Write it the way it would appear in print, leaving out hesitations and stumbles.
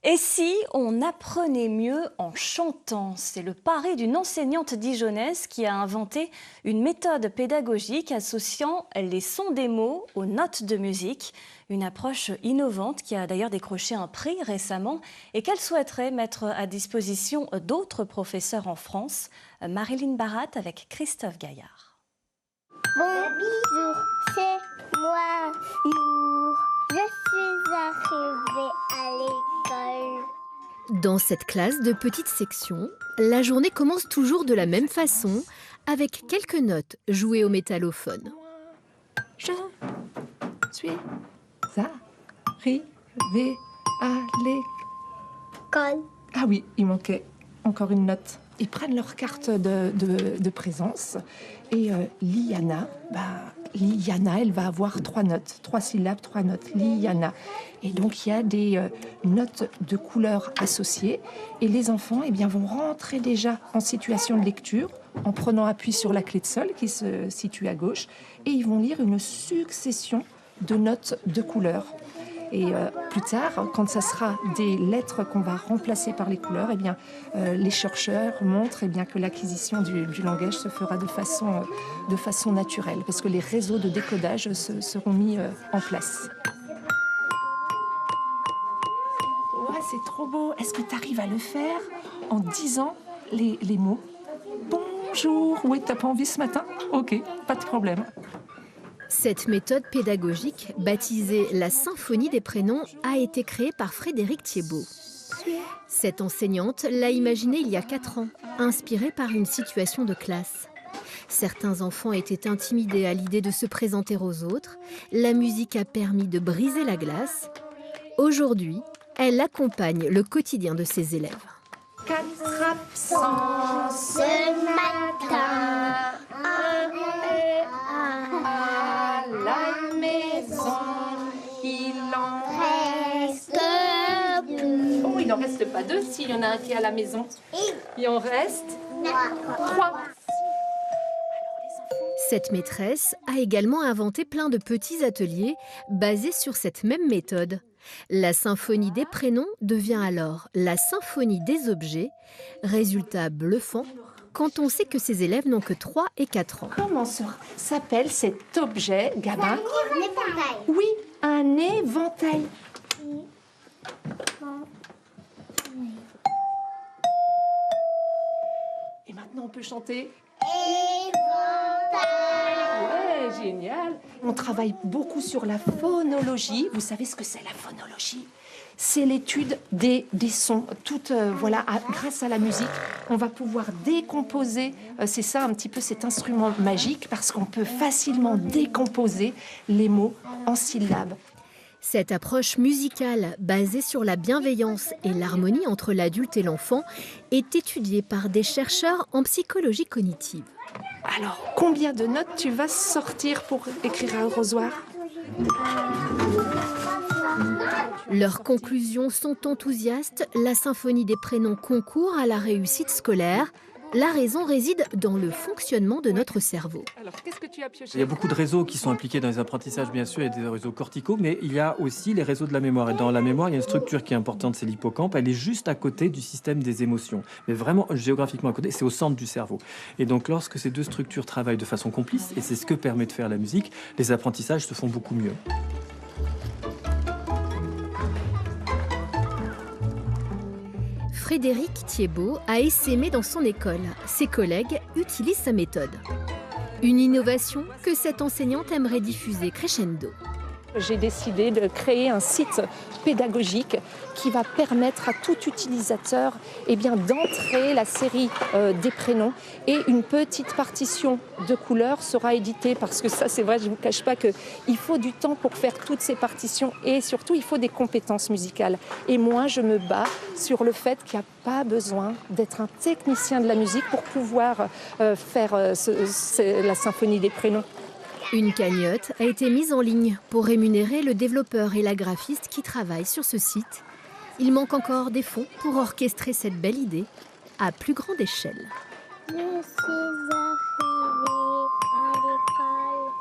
Et si on apprenait mieux en chantant? C'est le pari d'une enseignante dijonnaise qui a inventé une méthode pédagogique associant les sons des mots aux notes de musique. Une approche innovante qui a d'ailleurs décroché un prix récemment et qu'elle souhaiterait mettre à disposition d'autres professeurs en France. Marilyn Barat avec Christophe Gaillard. Bonjour, c'est moi, Nour. Je suis arrivée à l'école. Dans cette classe de petite section, la journée commence toujours de la même façon, avec quelques notes jouées au métallophone. Je suis arrivée à l'école. Ah oui, il manquait encore une note. Ils prennent leur carte de présence et Liana, elle va avoir 3 notes, 3 syllabes, 3 notes, Liana. Et donc il y a des notes de couleurs associées et les enfants vont rentrer déjà en situation de lecture en prenant appui sur la clé de sol qui se situe à gauche et ils vont lire une succession de notes de couleurs. Et plus tard, quand ça sera des lettres qu'on va remplacer par les couleurs, les chercheurs montrent que l'acquisition du langage se fera de façon naturelle, parce que les réseaux de décodage seront mis en place. Ouais, c'est trop beau. Est-ce que tu arrives à le faire en disant les mots? Bonjour. Oui, t'as pas envie ce matin? Ok, pas de problème. Cette méthode pédagogique, baptisée la symphonie des prénoms, a été créée par Frédéric Thiebaud. Cette enseignante l'a imaginée il y a 4 ans, inspirée par une situation de classe. Certains enfants étaient intimidés à l'idée de se présenter aux autres. La musique a permis de briser la glace. Aujourd'hui, elle accompagne le quotidien de ses élèves. 4 absents Ce matin, à la maison, il en reste deux. Oh, il n'en reste pas 2 s'il y en a un qui est à la maison. Il en reste 3. Cette maîtresse a également inventé plein de petits ateliers basés sur cette même méthode. La symphonie des prénoms devient alors la symphonie des objets, résultat bluffant quand on sait que ces élèves n'ont que 3 et 4 ans. Comment s'appelle cet objet, Gabin? Un éventail. Oui, un éventail. Et maintenant, on peut chanter. Ouais, génial. On travaille beaucoup sur la phonologie. Vous savez ce que c'est la phonologie? C'est l'étude des sons. Grâce à la musique, on va pouvoir décomposer. C'est ça un petit peu cet instrument magique parce qu'on peut facilement décomposer les mots en syllabes. Cette approche musicale basée sur la bienveillance et l'harmonie entre l'adulte et l'enfant est étudiée par des chercheurs en psychologie cognitive. Alors, combien de notes tu vas sortir pour écrire un rosoir? Leurs conclusions sont enthousiastes. La symphonie des prénoms concourt à la réussite scolaire. La raison réside dans le fonctionnement de notre cerveau. Alors, qu'est-ce que tu as pioché? Il y a beaucoup de réseaux qui sont impliqués dans les apprentissages, bien sûr, il y a des réseaux corticaux, mais il y a aussi les réseaux de la mémoire. Et dans la mémoire, il y a une structure qui est importante, c'est l'hippocampe. Elle est juste à côté du système des émotions, mais vraiment géographiquement à côté, c'est au centre du cerveau. Et donc, lorsque ces deux structures travaillent de façon complice, et c'est ce que permet de faire la musique, les apprentissages se font beaucoup mieux. Frédéric Thiebaud a essaimé dans son école. Ses collègues utilisent sa méthode. Une innovation que cette enseignante aimerait diffuser crescendo. J'ai décidé de créer un site pédagogique qui va permettre à tout utilisateur d'entrer la série des prénoms et une petite partition de couleurs sera éditée parce que ça c'est vrai, je ne vous cache pas qu'il faut du temps pour faire toutes ces partitions et surtout il faut des compétences musicales. Et moi je me bats sur le fait qu'il n'y a pas besoin d'être un technicien de la musique pour pouvoir faire la symphonie des prénoms. Une cagnotte a été mise en ligne pour rémunérer le développeur et la graphiste qui travaillent sur ce site. Il manque encore des fonds pour orchestrer cette belle idée à plus grande échelle. Je suis arrivée.